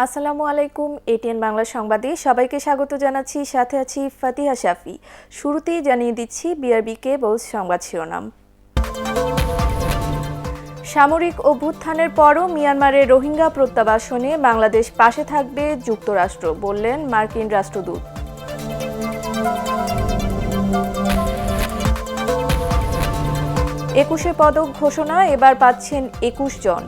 আসসালামু আলাইকুম। এটিএন বাংলা সংবাদে সবাইকে স্বাগত জানাচ্ছি, সাথে আছি ফাতিহা শাফি। শুরুতেই জানিয়ে দিচ্ছি বিআরবি কেবলস সংবাদ শিরোনাম। সামরিক অভ্যুত্থানের পরও মিয়ানমারের রোহিঙ্গা প্রত্যাবাসনে বাংলাদেশ পাশে থাকবে যুক্তরাষ্ট্র, বললেন মার্কিন রাষ্ট্রদূত। একুশে পদক ঘোষণা, এবার পাচ্ছেন 21 জন।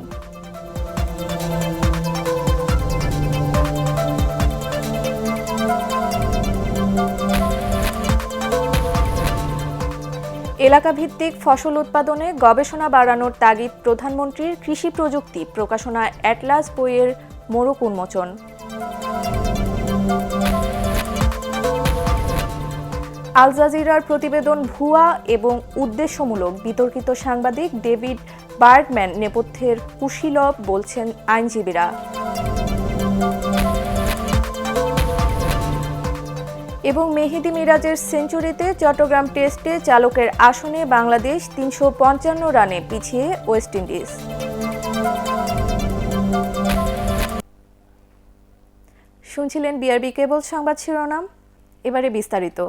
এলাকাভিত্তিক ফসল উৎপাদনে গবেষণা বাড়ানোর তাগিদ প্রধানমন্ত্রীর। কৃষি প্রযুক্তি প্রকাশনা অ্যাটলাস বইয়ের মোড়ক উন্মোচন। আল জাজিরার প্রতিবেদন ভুয়া এবং উদ্দেশ্যমূলক, বিতর্কিত সাংবাদিক ডেভিড বার্গম্যান নেপথ্যের কুশীলব, বলছেন আইনজীবীরা। এবং মেহেদী মিরাজের সেঞ্চুরিতে চট্টগ্রাম টেস্টে চালকের আসনে বাংলাদেশ 355 রানে পিছিয়ে ওয়েস্ট ইন্ডিজ। শুনছিলেন বিআরবি কেবল সংবাদ শিরোনাম, এবারে বিস্তারিত।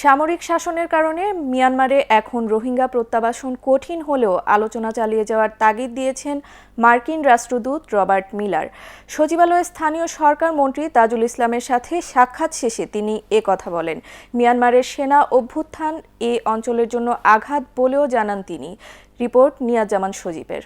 সামরিক শাসনের কারণে মিয়ানমারে এখন রোহিঙ্গা প্রত্যাবাসন কঠিন হলেও আলোচনা চালিয়ে যাওয়ার তাগিদ দিয়েছেন মার্কিন রাষ্ট্রদূত রবার্ট মিলার। সচিবালয়ে স্থানীয় সরকার মন্ত্রী তাজুল ইসলামের সাথে সাক্ষাৎ শেষে তিনি কথা বলেন। মিয়ানমারের সেনা অভ্যুত্থান এ অঞ্চলের জন্য আঘাত বলেও জানান তিনি। রিপোর্ট নিয়াজ জামান সজীবের।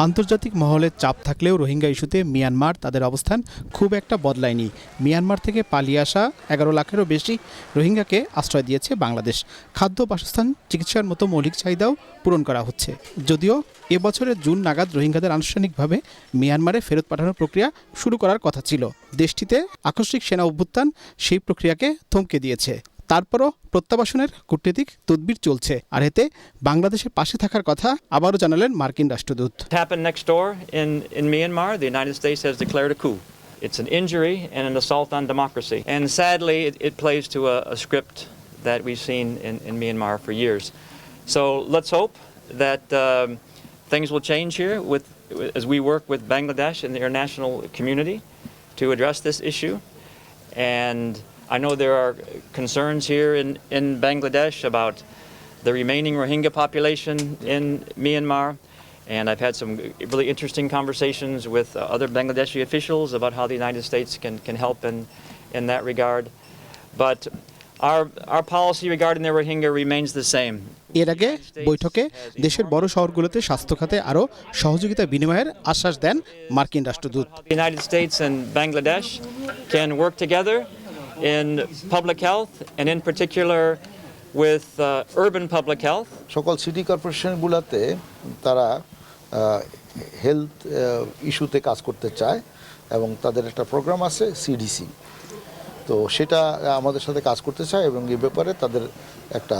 আন্তর্জাতিক মহলের চাপ থাকলেও রোহিঙ্গা ইস্যুতে মিয়ানমার তাদের অবস্থান খুব একটা বদলায়নি। মিয়ানমার থেকে পালিয়ে আসা 11 লাখেরও বেশি রোহিঙ্গাকে আশ্রয় দিয়েছে বাংলাদেশ। খাদ্য, বাসস্থান, চিকিৎসার মতো মৌলিক চাহিদাও পূরণ করা হচ্ছে। যদিও এবছরের জুন নাগাদ রোহিঙ্গাদের আনুষ্ঠানিকভাবে মিয়ানমারে ফেরত পাঠানোর প্রক্রিয়া শুরু করার কথা ছিল। দেশটিতে আকস্মিক সেনা অভ্যুত্থান সেই প্রক্রিয়াকে থমকে দিয়েছে। তারপরও প্রত্যাবাসনের কূটনৈতিক তদবির চলছে, আর এতে বাংলাদেশের পাশে থাকার কথা আবারও জানালেন মার্কিন রাষ্ট্রদূত। Happened next door in Myanmar. The United States has declared a coup. It's an injury and an assault on democracy. And sadly, it plays to a script that we've seen in Myanmar for years. So let's hope that things will change here as we work with Bangladesh and the international community to address this issue. And I know there are concerns here in Bangladesh about the remaining Rohingya population in Myanmar, and I've had some really interesting conversations with other Bangladeshi officials about how the United States can help in that regard. But our policy regarding the Rohingya remains the same. এর আগে বৈঠকে দেশের বড় শহরগুলোতে স্বাস্থ্য খাতে আরও সহযোগিতা বিনিময়ের আশ্বাস দেন মার্কিন রাষ্ট্রদূত। The United States and Bangladesh can work together in public health, and in particular with urban public health. সকল সিটি কর্পোরেশনগুলোতে তারা হেলথ ইস্যুতে কাজ করতে চায় এবং তাদের একটা প্রোগ্রাম আছে সিডিসি, তো সেটা আমাদের সাথে কাজ করতে চায় এবং এই ব্যাপারে তাদের একটা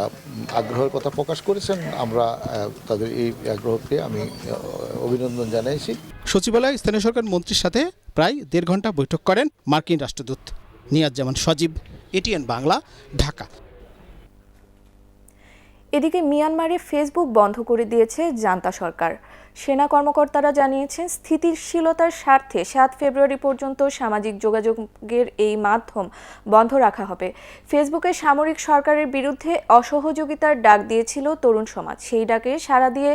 আগ্রহের কথা প্রকাশ করেছেন। আমরা তাদের এই আগ্রহকে আমি অভিনন্দন জানাইছি। সচিবালয়ে স্থানীয় সরকার মন্ত্রীর সাথে প্রায় 1.5 ঘন্টা বৈঠক করেন মার্কিন রাষ্ট্রদূত। নিয়াজ জামান সজীব, এটিএন বাংলা, ঢাকা। এদিকে মিয়ানমারে ফেসবুক বন্ধ করে দিয়েছে জান্তা সরকার। সেনা কর্মকর্তারা জানিয়েছেন, স্থিতিশীলতার স্বার্থে 7 ফেব্রুয়ারি পর্যন্ত সামাজিক যোগাযোগের এই মাধ্যম বন্ধ রাখা হবে। ফেসবুকে সামরিক সরকারের বিরুদ্ধে অসহযোগিতার ডাক দিয়েছিল তরুণ সমাজ। সেই ডাকে সাড়া দিয়ে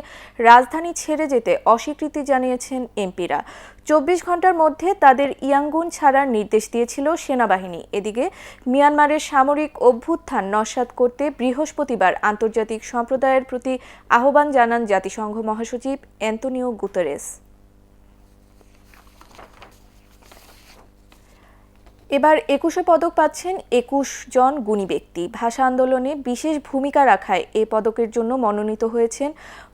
রাজধানী ছেড়ে যেতে অস্বীকৃতি জানিয়েছেন এমপিরা। 24 ঘন্টার মধ্যে তাদের ইয়াঙ্গুন ছাড়ার নির্দেশ দিয়েছিল সেনাবাহিনী। এদিকে মিয়ানমারের সামরিক অভ্যুত্থান নস্যাৎ করতে বৃহস্পতিবার আন্তর্জাতিক সম্প্রদায়ের প্রতি আহ্বান জানান জাতিসংঘ মহাসচিব অ্যান্তোনিও গুতেরেস। এবার 21শে পদক পাচ্ছেন 21 জন গুণী ব্যক্তি। ভাষা আন্দোলনে বিশেষ ভূমিকা রাখায় এই পদকের জন্য মনোনীত হয়েছেন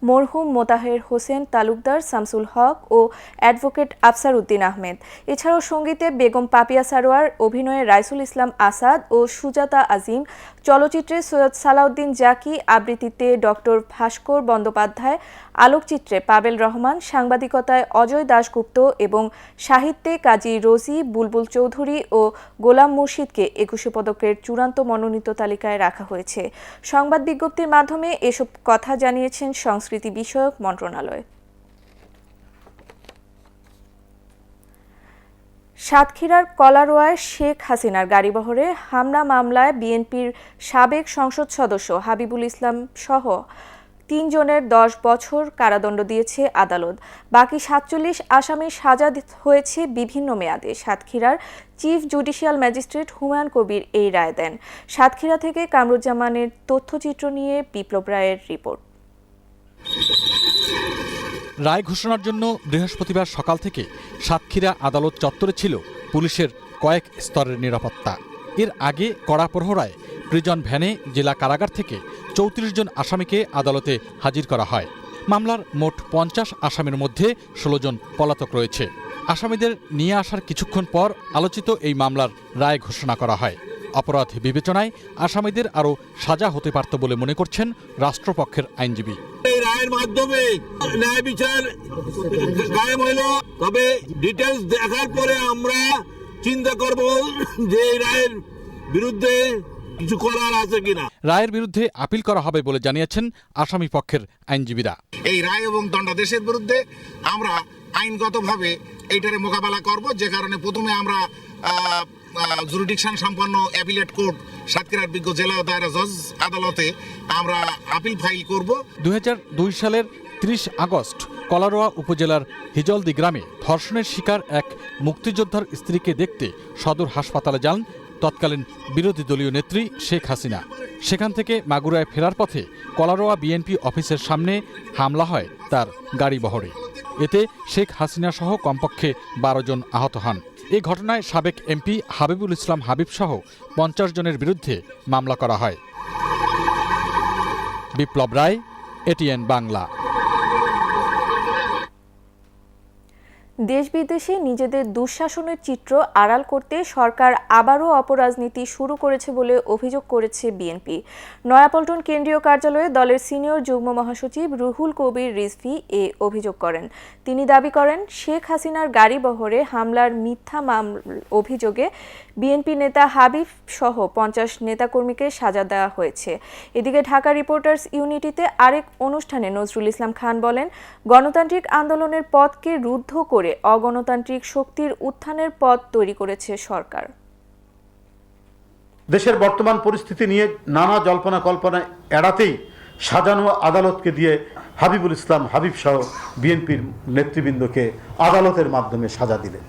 মরহুম মোতাহের হোসেন তালুকদার, শামসুল হক ও অ্যাডভোকেট আফসার উদ্দিন আহমেদ। এছাড়াও সঙ্গীতে বেগম পাপিয়া সারোয়ার, অভিনয়ে রাইসুল ইসলাম আসাদ ও সুজাতা আজিম, চলচ্চিত্রে সৈয়দ সালাউদ্দিন জাকি, আবৃত্তিতে ডক্টর ভাস্কর বন্দ্যোপাধ্যায়, আলোকচিত্রে পাবেল রহমান, সাংবাদিকতায় অজয় দাশগুপ্ত এবং সাহিত্যে কাজী রোজি, বুলবুল চৌধুরী ও গোলাম মুর্শিদকে 21শে পদকের চূড়ান্ত মনোনীত তালিকায় রাখা হয়েছে। সংবাদ বিজ্ঞপ্তির মাধ্যমে এসব কথা জানিয়েছেন সংস্কৃতি বিষয়ক মন্ত্রণালয়। সাতক্ষীরার কলারোয়ায় শেখ হাসিনার গাড়িবহরে হামলা মামলায় বিএনপির সাবেক সংসদ সদস্য হাবিবুল ইসলাম সহ 3 জনের 10 বছর কারাদণ্ড দিয়েছে আদালত। বাকি 47 আসামির সাজা হয়েছে বিভিন্ন মেয়াদে। সাতক্ষীরার chief judicial magistrate Humayun Kabir এই রায় দেন। সাতক্ষীরা থেকে কামরুজ্জামানের তথ্যচিত্র নিয়ে বিপ্লব রায়ের রিপোর্ট। রায় ঘোষণার জন্য বৃহস্পতিবার সকাল থেকে সাতক্ষীরা আদালত চত্বরে ছিল পুলিশের কয়েক স্তরের নিরাপত্তা। এর আগে কড়া প্রহরায় প্রিজন ভ্যানে জেলা কারাগার থেকে 34 জন আসামিকে আদালতে হাজির করা হয়। মামলার মোট 50 আসামির মধ্যে 16 জন পলাতক রয়েছে। আসামিদের নিয়ে আসার কিছুক্ষণ পর আলোচিত এই মামলার রায় ঘোষণা করা হয়। অপরাধ বিবেচনায় আসামিদের আরও সাজা হতে পারত বলে মনে করছেন রাষ্ট্রপক্ষের আইনজীবী। এই রায়ের মাধ্যমে ন্যায় বিচার কায়েম হলো, তবে ডিটেইলস দেখার পরে আমরা চিন্তা করব যে এই রায়ের বিরুদ্ধে কিছু করার আছে কিনা। রায়ের বিরুদ্ধে আপিল করা হবে বলে জানিয়েছেন আসামি পক্ষের আইনজীবীরা। এই রায় এবং দণ্ডাদেশের বিরুদ্ধে আমরা আইনগতভাবে এইটারে মোকাবেলা করব, যে কারণে প্রথমে আমরা জুরিডিকশন সম্পন্ন অ্যাপিলেট কোর্ট সাতক্ষীরার বিজ্ঞ জেলা ও দায়রা জজ আদালতে আমরা আপিল ফাইল করব। 2002 সালের 30 আগস্ট কলারোয়া উপজেলার হিজলদি গ্রামে ধর্ষণের শিকার এক মুক্তিযোদ্ধার স্ত্রীকে দেখতে সদর হাসপাতালে যান তৎকালীন বিরোধী দলীয় নেত্রী শেখ হাসিনা। সেখান থেকে মাগুরায় ফেরার পথে কলারোয়া বিএনপি অফিসের সামনে হামলা হয় তার গাড়িবহরে। এতে শেখ হাসিনা সহ কমপক্ষে 12 জন আহত হন। এই ঘটনায় সাবেক এমপি হাবিবুল ইসলাম হাবিব সহ 50 জনের বিরুদ্ধে মামলা করা হয়। বিপ্লব রায়, এটিএন বাংলা। দেশ বিদেশে নিজেদের দুঃশাসনের চিত্র আড়াল করতে সরকার আবারও অপরাজনীতি শুরু করেছে বলে অভিযোগ করেছে বিএনপি। নয়াপল্টন কেন্দ্রীয় কার্যালয়ে দলের সিনিয়র যুগ্ম মহাসচিব রুহুল কবির রিজভী এ অভিযোগ করেন। তিনি দাবি করেন, শেখ হাসিনার গাড়িবহরে হামলার মিথ্যা অভিযোগে বিএনপি নেতা হাবিব সহ 50 নেতাকর্মীকে সাজা দেওয়া হয়েছে। এদিকে ঢাকা রিপোর্টার্স ইউনিটিতে আরেক অনুষ্ঠানে নজরুল ইসলাম খান বলেন, গণতান্ত্রিক আন্দোলনের পথকে রুদ্ধ করে অগণতান্ত্রিক শক্তির উত্থানের পথ তৈরি করেছে সরকার। দেশের বর্তমান পরিস্থিতি নিয়ে নানা জল্পনা কল্পনা এড়াতেই সাজানো আদালতকে দিয়ে হাবিবুল ইসলাম হাবিব সহ বিএনপির নেতৃবৃন্দকে আদালতের মাধ্যমে সাজা দিলেন।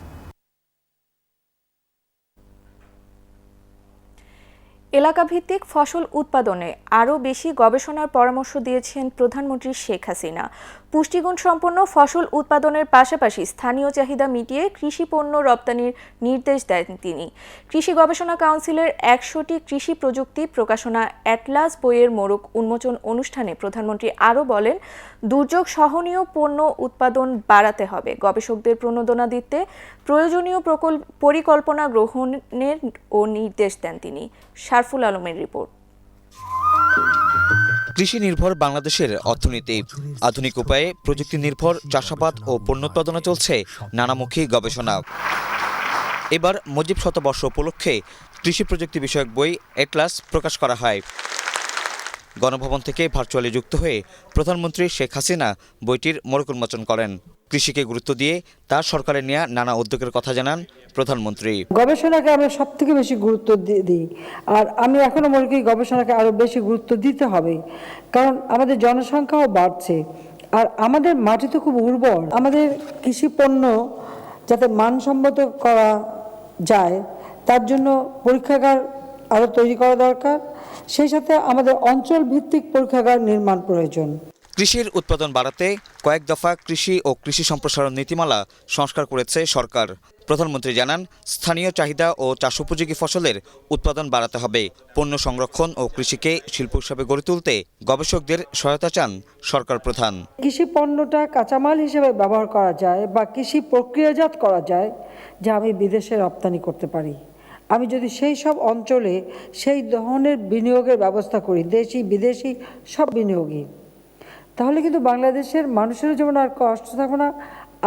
এলাকাভিত্তিক ফসল উৎপাদনে আরও বেশি গবেষণার পরামর্শ দিয়েছেন প্রধানমন্ত্রী শেখ হাসিনা। পুষ্টিগুণ সম্পন্ন ফসল উৎপাদনের পাশাপাশি স্থানীয় চাহিদা মিটিয়ে কৃষি পণ্য রপ্তানির নির্দেশ দেন তিনি। কৃষি গবেষণা কাউন্সিলের 100টি কৃষি প্রযুক্তি প্রকাশনা অ্যাটলাস বইয়ের মোড়ক উন্মোচন অনুষ্ঠানে প্রধানমন্ত্রী আরও বলেন, দুর্যোগ সহনীয় পণ্য উৎপাদন বাড়াতে হবে। গবেষকদের প্রণোদনা দিতে প্রয়োজনীয় পরিকল্পনা গ্রহণের ও নির্দেশ দেন তিনি। শারফুল আলমের রিপোর্ট। কৃষি নির্ভর বাংলাদেশের অর্থনীতি। আধুনিক উপায়ে প্রযুক্তি নির্ভর চাষাবাদ ও পণ্য উৎপাদনে চলছে নানামুখী গবেষণা। এবার মুজিব শতবর্ষ উপলক্ষে কৃষি প্রযুক্তি বিষয়ক বই অ্যাটলাস প্রকাশ করা হয়। গণভবন থেকে ভার্চুয়ালি যুক্ত হয়ে প্রধানমন্ত্রী শেখ হাসিনা বইটির মোড়ক উন্মোচন করেন। কৃষিকে গুরুত্ব দিয়ে তার সরকারের নেওয়া নানা উদ্যোগের কথা জানান প্রধানমন্ত্রী। গবেষণাকে আমরা সবথেকে বেশি গুরুত্ব দিই, আর আমি এখনো মনে করি গবেষণাকে আরো বেশি গুরুত্ব দিতে হবে, কারণ আমাদের জনসংখ্যাও বাড়ছে আর আমাদের মাটি তো খুব উর্বর। আমাদের কৃষি পণ্য যাতে মানসম্মত করা যায় তার জন্য পরীক্ষাগার আরো তৈরি করা দরকার। সেই সাথে আমাদের অঞ্চল ভিত্তিক পরীক্ষাগার নির্মাণ প্রয়োজন। কৃষির উৎপাদন বাড়াতে কয়েক দফা কৃষি ও কৃষি সম্প্রসারণ নীতিমালা সংস্কার করেছে সরকার। প্রধানমন্ত্রী জানান, স্থানীয় চাহিদা ও চাষোপযোগী ফসলের উৎপাদন বাড়াতে হবে। পণ্য সংরক্ষণ ও কৃষিকে শিল্প হিসাবে গড়ে তুলতে গবেষকদের সহায়তা চান সরকার প্রধান। কৃষি পণ্যটা কাঁচামাল হিসেবে ব্যবহার করা যায় বা কৃষি প্রক্রিয়াজাত করা যায়, যা আমি বিদেশে রপ্তানি করতে পারি। আমি যদি সেই সব অঞ্চলে সেই ধরনের বিনিয়োগের ব্যবস্থা করি, দেশি বিদেশি সব বিনিয়োগই, তাহলে কিন্তু বাংলাদেশের মানুষেরও যেমন আর কষ্ট থাকবে না,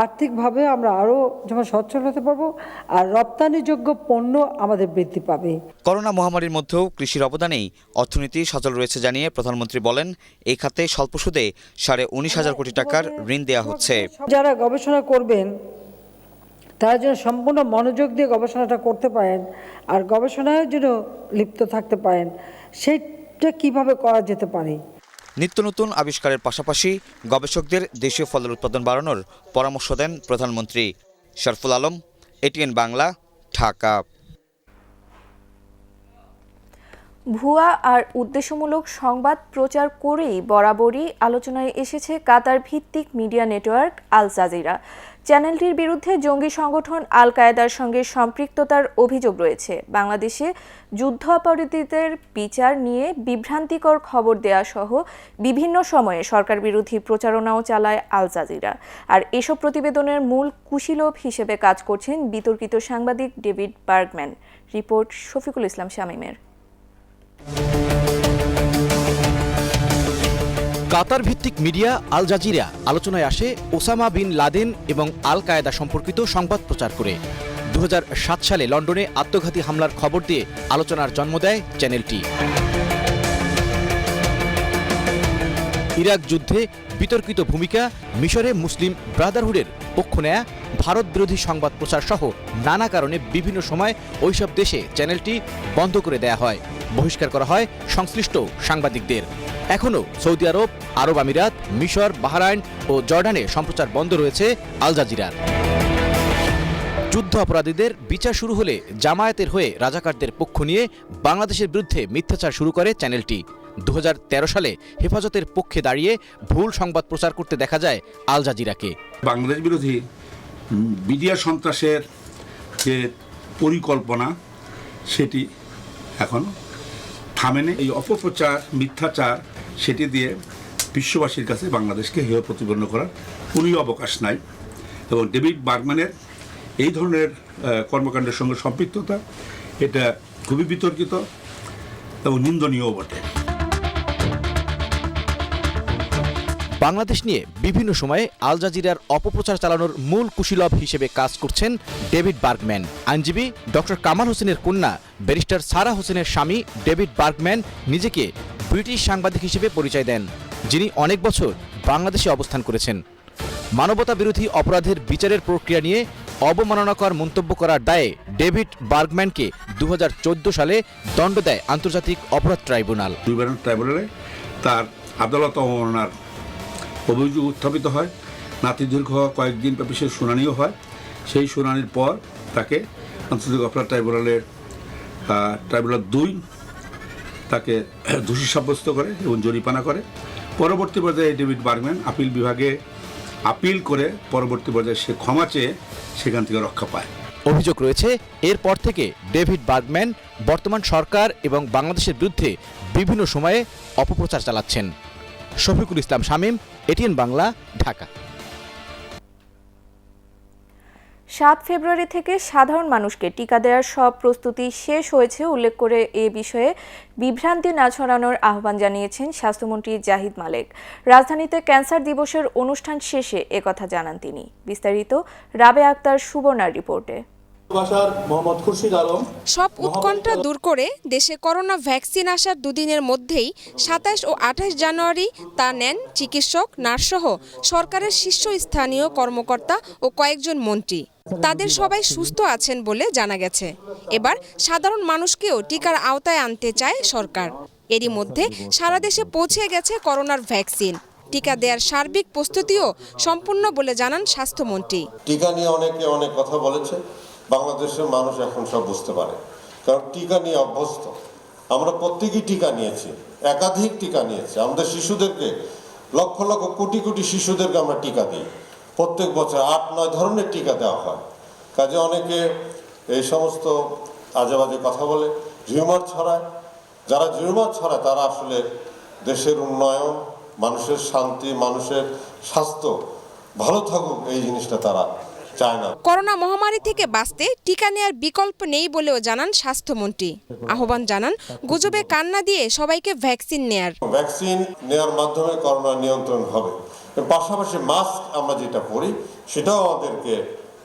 আর্থিকভাবে আমরা আরও যেমন সচ্ছল হতে পারবো, আর রপ্তানিযোগ্য পণ্য আমাদের বৃদ্ধি পাবে। করোনা মহামারীর মধ্যেও কৃষির অবদানেই অর্থনীতি সচল রয়েছে জানিয়ে প্রধানমন্ত্রী বলেন, এই খাতে স্বল্প সুদে 19,500 কোটি টাকার ঋণ দেওয়া হচ্ছে। যারা গবেষণা করবেন তারা যেন সম্পূর্ণ মনোযোগ দিয়ে গবেষণাটা করতে পারেন আর গবেষণায় যেন লিপ্ত থাকতে পারেন, সেইটা কিভাবে করা যেতে পারে। নিত্য নতুন আবিষ্কারের পাশাপাশি গবেষকদের দেশীয় ফলের উৎপাদন বাড়ানোর পরামর্শ দেন প্রধানমন্ত্রী। শরফুল আলম, এটিএন বাংলা, ঢাকা। ভুয়া আর উদ্দেশ্যমূলক সংবাদ প্রচার করেই বরাবরই আলোচনায় এসেছে কাতার ভিত্তিক মিডিয়া নেটওয়ার্ক আল জাজিরা। চ্যানেলটির বিরুদ্ধে জঙ্গি সংগঠন আল কায়েদার সঙ্গে সম্পৃক্ততার অভিযোগ রয়েছে। বাংলাদেশে যুদ্ধাপরাধীদের বিচার নিয়ে বিভ্রান্তিকর খবর দেয়া সহ বিভিন্ন সময়ে সরকার বিরোধী প্রচারণাও চালায় আল জাজিরা। আর এসব প্রতিবেদনের মূল কুশীলব হিসেবে কাজ করছেন বিতর্কিত সাংবাদিক David Bergman. Report Shafiqul Islam শামীমের। কাতার ভিত্তিক মিডিয়া আল জাজিরা আলোচনায় আসে ওসামা বিন লাদেন এবং আল কায়েদা সম্পর্কিত সংবাদ প্রচার করে। 2007 সালে লন্ডনে আত্মঘাতী হামলার খবর দিয়ে আলোচনার জন্ম দেয় চ্যানেলটি। ইরাক যুদ্ধে বিতর্কিত ভূমিকা, মিশরে মুসলিম ব্রাদারহুডের পক্ষ নেয়া, ভারত বিরোধী সংবাদ প্রচার সহ নানা কারণে বিভিন্ন সময় ওইসব দেশে চ্যানেলটি বন্ধ করে দেয়া হয়, বহিষ্কার করা হয় সংশ্লিষ্ট সাংবাদিকদের। এখনও সৌদি আরব, আরব আমিরাত, মিশর, বাহরাইন ও জর্ডানে সম্প্রচার বন্ধ রয়েছে আল জাজিরার। যুদ্ধ অপরাধীদের বিচার শুরু হলে জামায়াতের হয়ে রাজাকারদের পক্ষ নিয়ে বাংলাদেশের বিরুদ্ধে মিথ্যাচার শুরু করে চ্যানেলটি। 2013 সালে হেফাজতের পক্ষে দাঁড়িয়ে ভুল সংবাদ প্রচার করতে দেখা যায় আল জাজিরাকে। বাংলাদেশ বিরোধী মিডিয়া সন্ত্রাসের যে পরিকল্পনা সেটি এখন থামেনি। এই অপপ্রচার, মিথ্যাচার, সেটি দিয়ে বিশ্ববাসীর কাছে বাংলাদেশকে হেয় প্রতিপন্ন করার কোনো অবকাশ নাই। এবং ডেভিড বার্গম্যানের এই ধরনের কর্মকাণ্ডের সঙ্গে সম্পৃক্ততা এটা খুবই বিতর্কিত এবং নিন্দনীয় বটে। বাংলাদেশ নিয়ে বিভিন্ন সময়ে আল জাজিরার অপপ্রচার চালানোর মূল কুশীলব হিসেবে কাজ করছেন ডেভিড বার্গম্যান। আইনজীবী ডক্টর কামাল হোসেনের কন্যা ব্যারিস্টার সারা হোসেনের স্বামী ডেভিড বার্গম্যান নিজেকে ব্রিটিশ সাংবাদিক হিসেবে পরিচয় দেন, যিনি অনেক বছর বাংলাদেশে অবস্থান করেছেন। মানবতা বিরোধী অপরাধের বিচারের প্রক্রিয়া নিয়ে অবমাননাকর মন্তব্য করার দায়ে ডেভিড বার্গম্যানকে 2014 সালে দণ্ড দেয় আন্তর্জাতিক অপরাধ ট্রাইব্যুনাল। ট্রাইব্যুনালে তার আদালত অবমাননার অভিযোগ উত্থাপিত হয়। নাতিদীর্ঘ কয়েকদিন ব্যাপী সে শুনানিও হয়। সেই শুনানির পর তাকে আন্তর্জাতিক অপরাধ ট্রাইব্যুনাল 2 তাকে দোষী সাব্যস্ত করে এবং জরিমানা করে। পরবর্তী পর্যায়ে ডেভিড বার্গম্যান আপিল বিভাগে আপিল করে পরবর্তী পর্যায়ে সে ক্ষমা চেয়ে সেখান থেকে রক্ষা পায়। অভিযোগ রয়েছে এরপর থেকে ডেভিড বার্গম্যান বর্তমান সরকার এবং বাংলাদেশের বিরুদ্ধে বিভিন্ন সময়ে অপপ্রচার চালাচ্ছেন। শফিকুল ইসলাম শামীম, এটিএন বাংলা, ঢাকা। 7 ফেব্রুয়ারি থেকে সাধারণ মানুষকে টিকা দেওয়ার সব প্রস্তুতি শেষ হয়েছে উল্লেখ করে এ বিষয়ে বিভ্রান্তি না ছড়ানোর আহ্বান জানিয়েছেন স্বাস্থ্যমন্ত্রী জাহিদ মালেক। রাজধানীতে ক্যান্সার দিবসের অনুষ্ঠান শেষে একথা জানান তিনি। বিস্তারিত রাবেয়া আক্তার সুবর্ণার রিপোর্টে। সব উৎকণ্ঠা দূর করে দেশে করোনা ভ্যাকসিন আসার দুদিনের মধ্যেই 27 ও 28 জানুয়ারি তা নেন চিকিৎসক, নার্সসহ সরকারের শীর্ষস্থানীয় কর্মকর্তা ও কয়েকজন মন্ত্রী। তাদের সবাই সুস্থ আছেন বলে জানা গেছে। এবার সাধারণ মানুষকেও টিকার আওতায় আনতে চায় সরকার। এরই মধ্যে সারা দেশে পৌঁছে গেছে করোনার ভ্যাকসিন। টিকা দেওয়ার সার্বিক প্রস্তুতিও সম্পূর্ণ বলে জানান স্বাস্থ্যমন্ত্রী। টিকা নিয়ে অনেকে অনেক কথা বলেছে। বাংলাদেশের মানুষ এখন সব বুঝতে পারে, কারণ টিকা নিয়ে অভ্যস্ত। আমরা প্রত্যেকেই টিকা নিয়েছি, একাধিক টিকা নিয়েছি। আমাদের শিশুদেরকে লক্ষ লক্ষ কোটি কোটি শিশুদেরকে আমরা টিকা দিই। প্রত্যেক বছর 8-9 ধরনের টিকা দেওয়া হয়। কাজে অনেকে এই সমস্ত আজেবাজে কথা বলে, রিউমার ছড়ায়। যারা রিউমার ছড়ায় তারা আসলে দেশের উন্নয়ন, মানুষের শান্তি, মানুষের স্বাস্থ্য ভালো থাকুক এই জিনিসটা তারা চায় না। করোনা মহামারী থেকে বাঁচতে টিকা নেয়ার বিকল্প নেই বলেও জানান স্বাস্থ্যমন্ত্রী। আহ্বান জানান গুজবে কান না দিয়ে সবাইকে ভ্যাকসিন নেয়ার। ভ্যাকসিন নেয়ার মাধ্যমে করোনা নিয়ন্ত্রণ হবে। পাশাপাশি মাস্ক আমরা যেটা পরি সেটাও আমাদেরকে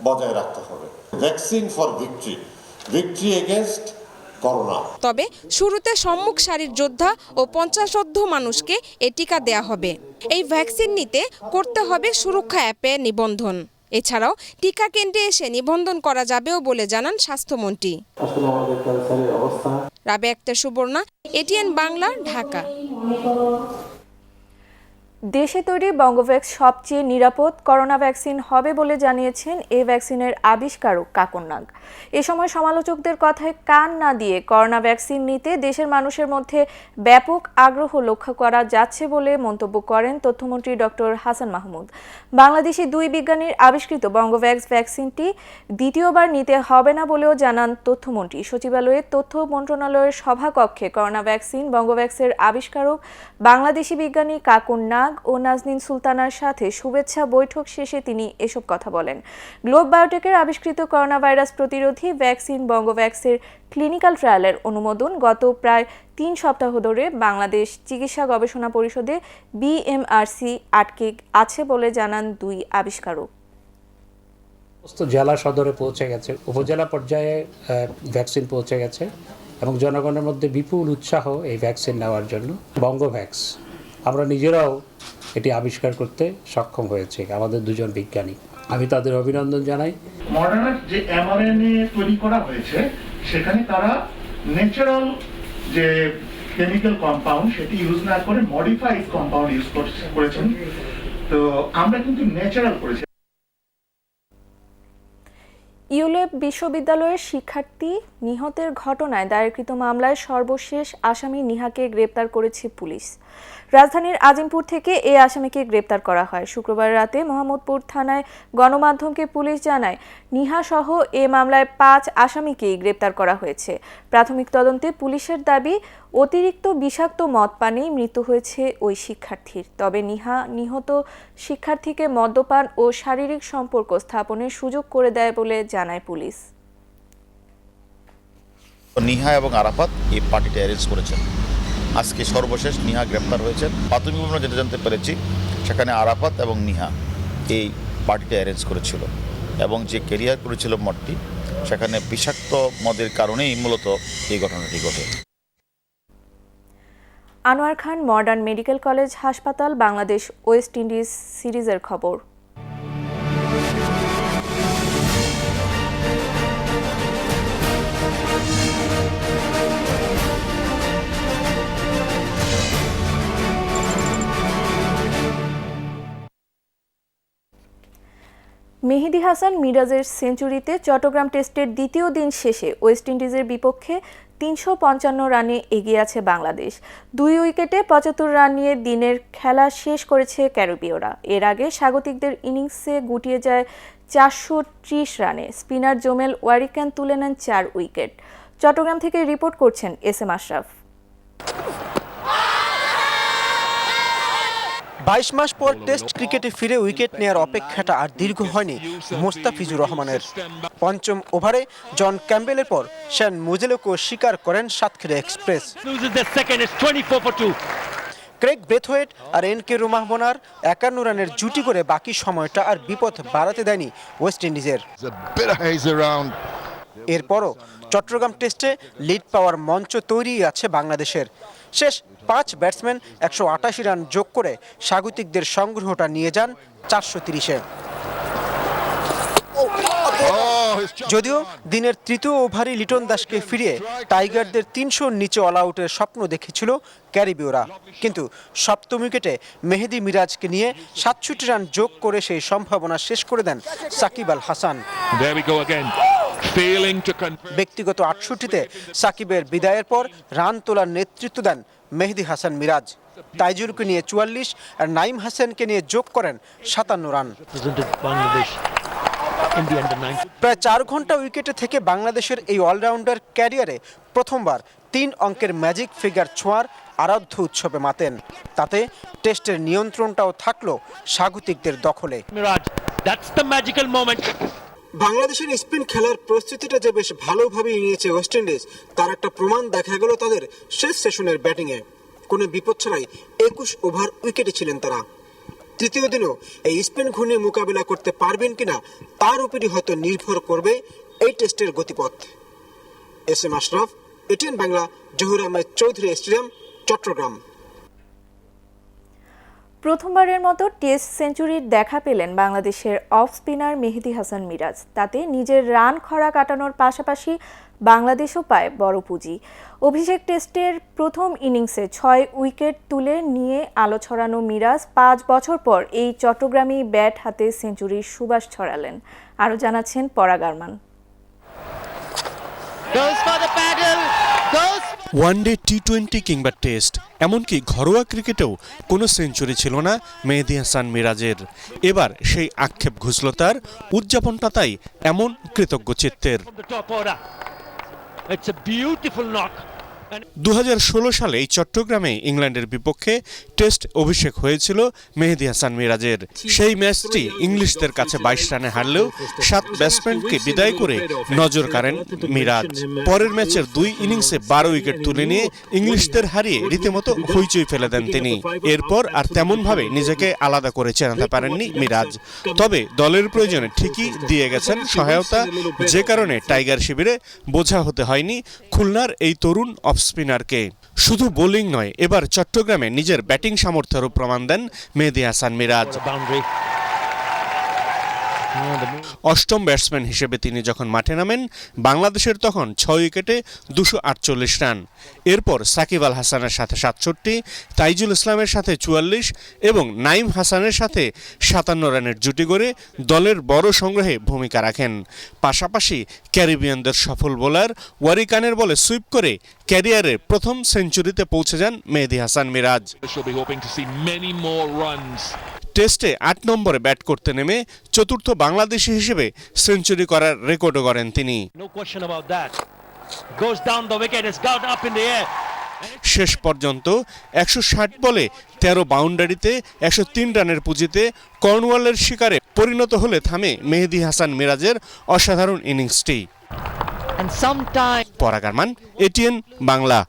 বজায় রাখতে হবে। Vaccine for victory, victory against corona. তবে শুরুতে সম্মুখ সারির যোদ্ধা ও 50 মানুষকে এই টিকা দেয়া হবে। এই ভ্যাকসিন নিতে করতে হবে সুরক্ষা অ্যাপে নিবন্ধন। এছাড়াও টিকা কেন্দ্রে এসে নিবন্ধন করা যাবেও বলে জানান স্বাস্থ্যমন্ত্রী। রাবেয়া আক্তার সুবর্ণা, এটিএন বাংলা, ঢাকা। দেশে তৈরি বঙ্গভ্যাক্স সবচেয়ে নিরাপদ করোনা ভ্যাকসিন হবে বলে জানিয়েছেন এই ভ্যাকসিনের আবিষ্কারক কাকন নাগ। এ সময় সমালোচকদের কথায় কান না দিয়ে করোনা ভ্যাকসিন নিতে দেশের মানুষের মধ্যে ব্যাপক আগ্রহ লক্ষ্য করা যাচ্ছে বলে মন্তব্য করেন তথ্যমন্ত্রী ডক্টর হাসান মাহমুদ। বাংলাদেশি 2 বিজ্ঞানীর আবিষ্কৃত বঙ্গভ্যাক্স ভ্যাকসিনটি দ্বিতীয়বার নিতে হবে না বলেও জানান তথ্যমন্ত্রী। সচিবালয়ে তথ্য মন্ত্রণালয়ের সভাকক্ষে করোনা ভ্যাকসিন বঙ্গভ্যাক্সের আবিষ্কারক বাংলাদেশি বিজ্ঞানী কাকন নাগ ও নাজনীন সুলতানার সাথে শুভেচ্ছা বৈঠক শেষে তিনি এসব কথা বলেন। গ্লোব বায়োটেকের আবিষ্কৃত করোনা ভাইরাস প্রতিরোধী ভ্যাকসিন বঙ্গভ্যাক্সের ক্লিনিক্যাল ট্রায়ালের অনুমোদন গত প্রায় 3 সপ্তাহ ধরে বাংলাদেশ চিকিৎসা গবেষণা পরিষদে BMRC আটকে আছে বলে জানান 2 আবিষ্কারক। জেলা সদরে পৌঁছে গেছে, উপজেলা পর্যায়ে ভ্যাকসিন পৌঁছে গেছে এবং জনগণের মধ্যে বিপুল উৎসাহ এই ভ্যাকসিন নেওয়ার জন্য। বঙ্গভ্যাক্স আমরা নিজেরাও এটি আবিষ্কার করতে সক্ষম হয়েছে আমাদের 2 জন বিজ্ঞানী, আমি তাদের অভিনন্দন জানাই। মডার্নার যে mRNA তৈরি করা হয়েছে সেখানে তারা ন্যাচারাল যে কেমিক্যাল কম্পাউন্ড সেটি ইউজ না করে মডিফাইড কম্পাউন্ড ইউজ করেছেন, তো আমরা কিন্তু ন্যাচারাল করেছি। ইউলেপ বিশ্ববিদ্যালয়ের শিক্ষার্থী নিহতের ঘটনায় দায়েরকৃত মামলায় সর্বশেষ আসামি নিহাকে গ্রেপ্তার করেছে পুলিশ। রাজধানীর আজিমপুর থেকে এই আসামিকে গ্রেপ্তার করা হয়। শুক্রবার রাতে মোহাম্মদপুর থানায় গণমাধ্যমকে পুলিশ জানায় নিহা সহ এ মামলায় 5 আসামিকেই গ্রেপ্তার করা হয়েছে। প্রাথমিক তদন্তে পুলিশের দাবি অতিরিক্ত বিষাক্ত মদ পানেই মৃত্যু হয়েছে ওই শিক্ষার্থীর। তবে নিহত শিক্ষার্থীকে মদ্যপান ও শারীরিক সম্পর্ক স্থাপনের সুযোগ করে দেয় বলে জানায় পুলিশ। নিহা এবং আরাফাত এই পার্টিটা অ্যারেঞ্জ করেছেন। আজকে সর্বশেষ নিহা গ্রেপ্তার হয়েছেন। প্রাথমিকভাবে যেটা জানতে পেরেছি সেখানে আরাফাত এবং নিহা এই পার্টিটা অ্যারেঞ্জ করেছিল এবং যে ক্যারিয়ার করেছিল মদটি সেখানে বিষাক্ত মদের কারণেই মূলত এই ঘটনাটি ঘটে। আনোয়ার খান মডার্ন মেডিকেল কলেজ হাসপাতাল বাংলাদেশ ওয়েস্ট ইন্ডিজ সিরিজের খবর। মেহেদী হাসান মিরাজের সেঞ্চুরিতে চট্টগ্রাম টেস্টের দ্বিতীয় দিন শেষে ওয়েস্ট ইন্ডিজের বিপক্ষে 355 রানে এগিয়ে আছে বাংলাদেশ। 2 উইকেটে 75 রান নিয়ে দিনের খেলা শেষ করেছে ক্যারিবীয়রা। এর আগে স্বাগতিকদের ইনিংসে গুটিয়ে যায় 430 রানে। স্পিনার জোমেল ওয়ারিকান তুলে নেন 4 উইকেট। চট্টগ্রাম থেকে রিপোর্ট করছেন SM আশরাফ। 22 মাস পর টেস্ট ক্রিকেটে ফিরে উইকেট নেয়ার অপেক্ষাটা আর দীর্ঘ হয়নি মোস্তাফিজুর রহমানের। 5ম ওভারে জন ক্যাম্বেলের পর শেন মুজেলকেও স্বীকার করেন সাতক্ষীরা এক্সপ্রেস। ক্রেগ ব্রেথওয়েট আর NK রুমাহবোনার 51 রানের জুটি করে বাকি সময়টা আর বিপদ বাড়াতে দেয়নি ওয়েস্ট ইন্ডিজের। এরপরও চট্টগ্রাম টেস্টে লিড পাওয়ার মঞ্চ তৈরি আছে বাংলাদেশের। শেষ 5 ব্যাটসম্যান 188 রান যোগ করে স্বাগতিকদের সংগ্রহটা নিয়ে যান 430-এ। যদিও দিনের 3য় ওভারে লিটন দাসকে ফিরিয়ে টাইগারদের 300-র নিচে অল আউটের স্বপ্ন দেখেছিল ক্যারিবীয়রা, কিন্তু 7ম উইকেটে মেহেদী মিরাজকে নিয়ে 67 রান যোগ করে সেই সম্ভাবনা শেষ করে দেন সাকিব আল হাসান। ব্যক্তিগত 68-তে সাকিবের বিদায়ের পর রান তোলার নেতৃত্ব দেন মেহেদী হাসান মিরাজ। তাইজুলকে নিয়ে 44 আর নাইম হাসানকে নিয়ে যোগ করেন 57 রান। প্রায় 4 ঘন্টা উইকেটে থেকে বাংলাদেশের এই অলরাউন্ডার ক্যারিয়ারে প্রথমবার 3 অঙ্কের ম্যাজিক ফিগার ছোঁয়ার আরাধ্য উৎসবে মাতেন। তাতে টেস্টের নিয়ন্ত্রণটাও থাকলো স্বাগতিকদের দখলে। বাংলাদেশের স্পিন খেলার প্রস্তুতিটা যে বেশ ভালোভাবেই নিয়েছে ওয়েস্ট ইন্ডিজ, তার একটা প্রমাণ দেখা গেল তাদের শেষ সেশনের ব্যাটিংয়ে। কোনো বিপদ ছাড়াই 21 ওভার উইকেটে ছিলেন তারা। তৃতীয় দিনও এই স্পিন ঘূর্ণি মোকাবিলা করতে পারবেন কিনা তার উপরই হয়তো নির্ভর করবে এই টেস্টের গতিপথ। SM Ashraf, ATN Bangla, Zahur Ahmed Chowdhury stadium, Chittagong. প্রথমবারের মতো টেস্ট সেঞ্চুরির দেখা পেলেন বাংলাদেশের অফ স্পিনার মেহেদী হাসান মিরাজ। তাতে নিজের রান খরা কাটানোর পাশাপাশি বাংলাদেশও পায় বড় পুঁজি। অভিষেক টেস্টের প্রথম ইনিংসে 6 উইকেট তুলে নিয়ে আলো ছড়ানো মিরাজ 5 বছর পর এই চট্টগ্রামেই ব্যাট হাতে সেঞ্চুরির সুবাস ছড়ালেন। আরও জানাচ্ছেন পরাগ আরমান। ওয়ানডে, টি-20 কিংবা টেস্ট, এমনকি ঘরোয়া ক্রিকেটেও কোনো সেঞ্চুরি ছিল না মেহেদী হাসান মিরাজের। এবার সেই আক্ষেপ ঘুচল তার, উদযাপনটা তাই এমন কৃতজ্ঞ চিত্তের। 2016 সালে এই চট্টগ্রামে ইংল্যান্ডের বিপক্ষে টেস্ট অভিষেক হয়েছিল মেহেদী হাসান মিরাজের। সেই ম্যাচটি ইংলিশদের কাছে 22 রানে হারলেও 7 ব্যাটসম্যানকে বিদায় করে নজর কাড়েন মিরাজ। পরের ম্যাচের 2 ইনিংসে 12 উইকেট তুলে নিয়ে ইংলিশদের হারিয়ে রীতিমতো হইচই ফেলে দেন তিনি। এরপর আর তেমনভাবে নিজেকে আলাদা করে চেনাতে পারেননি মিরাজ। তবে দলের প্রয়োজনে ঠিকই দিয়ে গেছেন সহায়তা, যে কারণে টাইগার শিবিরে বোঝা হতে হয়নি খুলনার এই তরুণ অফ স্পিনারকে। শুধু বোলিং নয়, এবার চট্টগ্রামে নিজের ব্যাটিং সামর্থ্যেরও প্রমাণ দেন মেহেদী হাসান মিরাজ। অষ্টম ব্যাটসম্যান হিসেবে তিনি যখন মাঠে নামেন, বাংলাদেশের তখন 6 উইকেটে 248 রান। এরপর সাকিব আল হাসানের সাথে 67, তাইজুল ইসলামের সাথে 44 এবং নাইম হাসানের সাথে 57 রানের জুটি গড়ে দলের বড় সংগ্রহে ভূমিকা রাখেন। পাশাপাশি ক্যারিবিয়ানদের সফল বোলার ওয়ারিকানের বলে সুইপ করে ক্যারিয়ারের প্রথম সেঞ্চুরিতে পৌঁছে যান মেহেদী হাসান মিরাজ। টেস্টে 8 নম্বরে ব্যাট করতে নেমে চতুর্থ বাংলাদেশি হিসেবে সেঞ্চুরি করার রেকর্ডও করেন তিনি। শেষ পর্যন্ত 160 বলে 13 বাউন্ডারিতে 103 রানের পুঁজিতে কর্নওয়ালের শিকারে পরিণত হলে থামে মেহেদী হাসান মিরাজের অসাধারণ ইনিংসটি। পরাগ আরমান, এটিএন বাংলা।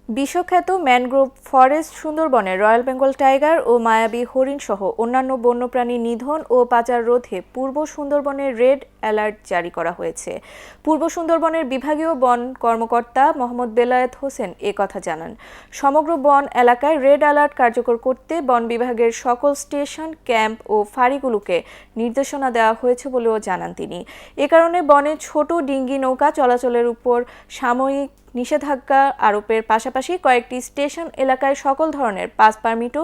বিশ্বখ্যাত ম্যানগ্রোভ ফরেস্ট সুন্দরবনে রয়্যাল বেঙ্গল টাইগার ও মায়াবী হরিণ সহ অন্যান্য বন্যপ্রাণী নিধন ও পাচার রোধে পূর্ব সুন্দরবনে রেড অ্যালার্ট জারি করা হয়েছে। পূর্ব সুন্দরবনের বিভাগীয় বন কর্মকর্তা মোহাম্মদ বেলায়েত হোসেন কথা জানান। সমগ্র বন এলাকায় রেড অ্যালার্ট কার্যকর করতে বন বিভাগের সকল স্টেশন, ক্যাম্প ও ফাঁড়িগুলোকে নির্দেশনা দেওয়া হয়েছে বলেও জানান তিনি। এ কারণে বনে ছোট ডিঙ্গি নৌকা চলাচলের উপর সাময়িক নিষেধাজ্ঞা আরোপের পাশাপাশি কয়েকটি স্টেশন এলাকায় সকল ধরনের পাস পারমিটও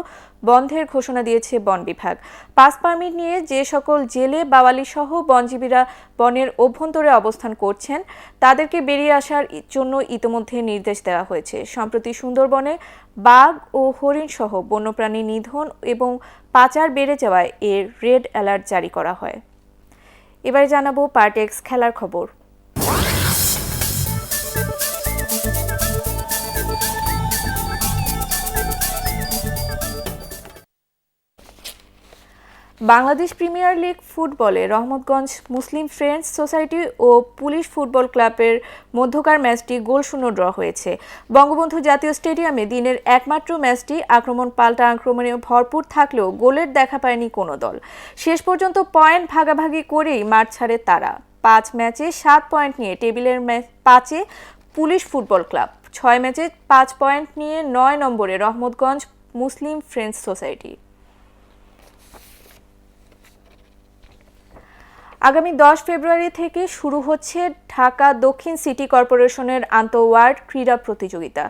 বন্ধের ঘোষণা দিয়েছে বন বিভাগ। পাস পারমিট নিয়ে যে সকল জেলে, বাওয়ালি সহ বনজীবীরা বনের অভ্যন্তরে অবস্থান করছেন তাদেরকে বেরিয়ে আসার জন্য ইতোমধ্যে নির্দেশ দেওয়া হয়েছে। সম্প্রতি সুন্দরবনে বাঘ ও হরিণ সহ বন্যপ্রাণী নিধন এবং পাচার বেড়ে যাওয়ায় এর রেড অ্যালার্ট জারি করা হয়। এবারে জানাবো পার্টেক্স খেলার খবর। বাংলাদেশ প্রিমিয়ার লিগ ফুটবলে রহমতগঞ্জ মুসলিম ফ্রেন্ডস সোসাইটি ও পুলিশ ফুটবল ক্লাবের মধ্যকার ম্যাচটি গোলশূন্য ড্র হয়েছে। বঙ্গবন্ধু জাতীয় স্টেডিয়ামে দিনের একমাত্র ম্যাচটি আক্রমণ পাল্টা আক্রমণে ভরপুর থাকলেও গোলের দেখা পায়নি কোনো দল। শেষ পর্যন্ত পয়েন্ট ভাগাভাগি করেই মাঠ ছাড়ে তারা। 5 ম্যাচে 7 পয়েন্ট নিয়ে টেবিলের 5-এ পুলিশ ফুটবল ক্লাব, 6 ম্যাচে 5 পয়েন্ট নিয়ে 9 নম্বরে রহমতগঞ্জ মুসলিম ফ্রেন্ডস সোসাইটি। আগামী 10 ফেব্রুয়ারি থেকে শুরু হচ্ছে ঢাকা দক্ষিণ সিটি কর্পোরেশনের আন্তঃওয়ার্ড ক্রীড়া প্রতিযোগিতা।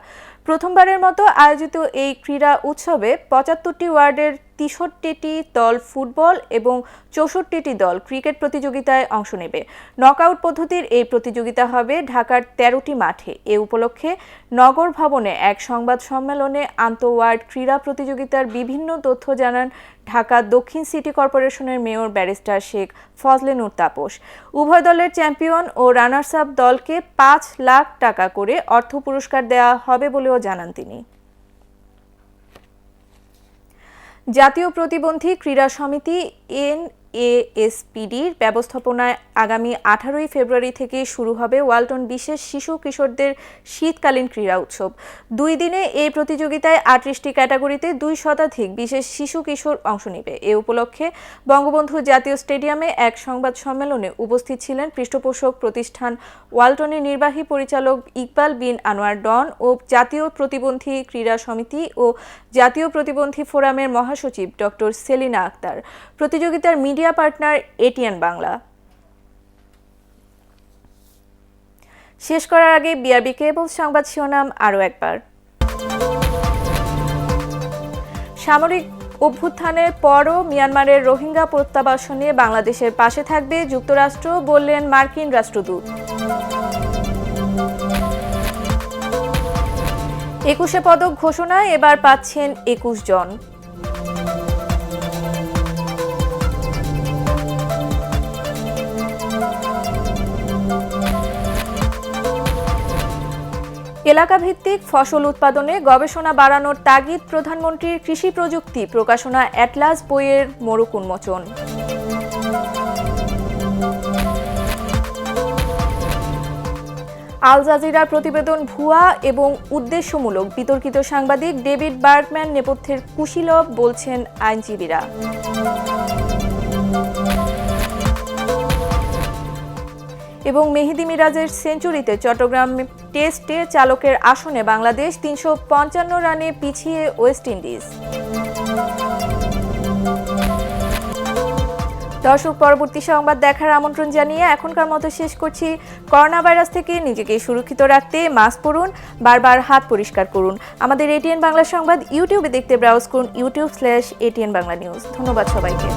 প্রথমবারের মতো আয়োজিত এই ক্রীড়া উৎসবে 75টি ওয়ার্ডের 63টি দল ফুটবল এবং 64টি দল ক্রিকেট প্রতিযোগিতায় অংশ নেবে। নকআউট পদ্ধতির এই প্রতিযোগিতা হবে ঢাকার 13টি মাঠে। এ উপলক্ষে নগর ভবনে এক সংবাদ সম্মেলনে আন্তঃওয়ার্ড ক্রীড়া প্রতিযোগিতার বিভিন্ন তথ্য জানান ঢাকা দক্ষিণ সিটি কর্পোরেশনের মেয়র ব্যারিস্টার শেখ ফজলে নূর তাপস। উভয় দলের চ্যাম্পিয়ন ও রানার্স আপ দলকে 5 লাখ টাকা করে অর্থ পুরস্কার দেওয়া হবে বলেও জানান তিনি। জাতীয় প্রতিবন্ধী ক্রীড়া সমিতি এএসপিডির ব্যবস্থাপনায় আগামী 18 ফেব্রুয়ারি থেকে শুরু হবে ওয়ালটন বিশেষ শিশু কিশোরদের শীতকালীন ক্রীড়া উৎসব। 2 দিনে এই প্রতিযোগিতায় 38টি ক্যাটাগরিতে 2 শতাধিক বিশেষ শিশু কিশোর অংশ নেবে। এ উপলক্ষে বঙ্গবন্ধু জাতীয় স্টেডিয়ামে এক সংবাদ সম্মেলনে উপস্থিত ছিলেন পৃষ্ঠপোষক প্রতিষ্ঠান ওয়ালটনের নির্বাহী পরিচালক ইকবাল বিন আনোয়ার ডন ও জাতীয় প্রতিবন্ধী ক্রীড়া সমিতি ও জাতীয় প্রতিবন্ধী ফোরামের মহাসচিব ডক্টর সেলিনা আক্তার। প্রতিযোগিতার মিডিয়া পার্টনার এটিএন বাংলা। শেষ করার আগে বিআরবি কেবল সংবাদ শিরোনাম আরও একবার। সামরিক অভ্যুত্থানের পরও মিয়ানমারের রোহিঙ্গা প্রত্যাবাসন নিয়ে বাংলাদেশের পাশে থাকবে যুক্তরাষ্ট্র, বললেন মার্কিন রাষ্ট্রদূত। 21 পদক ঘোষণায় এবার পাচ্ছেন 21 জন। এলাকাভিত্তিক ফসল উৎপাদনে গবেষণা বাড়ানোর তাগিদ প্রধানমন্ত্রীর। কৃষি প্রযুক্তি প্রকাশনা অ্যাটলাস বইয়ের মোড়ক উন্মোচন। আল জাজিরার প্রতিবেদন ভুয়া এবং উদ্দেশ্যমূলক, বিতর্কিত সাংবাদিক ডেভিড বার্গম্যান নেপথ্যের কুশীলব, বলছেন আইনজীবীরা। এবং মেহেদী মিরাজের সেঞ্চুরিতে চট্টগ্রাম টেস্টে চালকের আসনে বাংলাদেশ, 355 রানে পিছিয়ে ওয়েস্ট ইন্ডিজ। দর্শক, পরবর্তী সংবাদ দেখার আমন্ত্রণ জানিয়ে এখনকার মতো শেষ করছি। করোনা ভাইরাস থেকে নিজেকে সুরক্ষিত রাখতে মাস্ক পরুন, বারবার হাত পরিষ্কার করুন। আমাদের এটিএন বাংলা সংবাদ ইউটিউবে দেখতে ব্রাউজ করুন youtube/ATN বাংলা নিউজ। ধন্যবাদ সবাইকে।